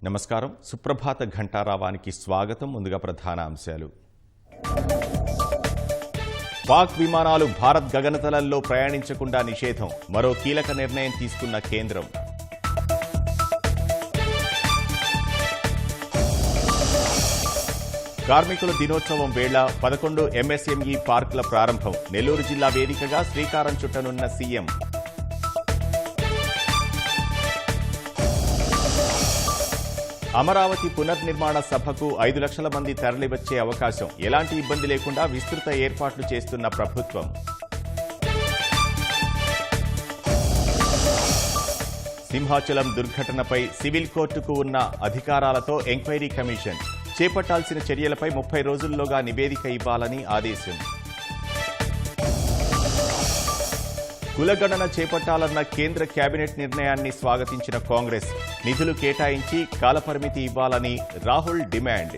నమస్కారం. సుప్రభాత ఘంటారావానికి స్వాగతం. ముందుగా ప్రధాన అంశాలు. పాక్ విమానాలు భారత్ గగనతలంలో ప్రయాణించకుండా నిషేధం. మరో కీలక నిర్ణయం తీసుకున్న కేంద్రం. కార్మికుల దినోత్సవం వేళ 11 ఎంఎస్ఎంఈ పార్కుల ప్రారంభం. నెల్లూరు జిల్లా వేదికగా శ్రీకారం చుట్టనున్న సీఎం. అమరావతి పునర్నిర్మాణ సభకు 5 లక్షల మంది తరలివచ్చే అవకాశం. ఎలాంటి ఇబ్బంది లేకుండా విస్తృత ఏర్పాట్లు చేస్తున్న ప్రభుత్వం. సింహాచలం దుర్ఘటనపై సివిల్ కోర్టుకు ఉన్న అధికారాలతో ఎంక్వైరీ కమిషన్. చేపట్టాల్సిన చర్యలపై 30 రోజుల్లోగా నివేదిక ఇవ్వాలని ఆదేశం. కులగణన చేపట్టాలన్న కేంద్ర కేబినెట్ నిర్ణయాన్ని స్వాగతించిన కాంగ్రెస్. నిధులు కేటాయించి కాలపరిమితి ఇవ్వాలని రాహుల్ డిమాండ్.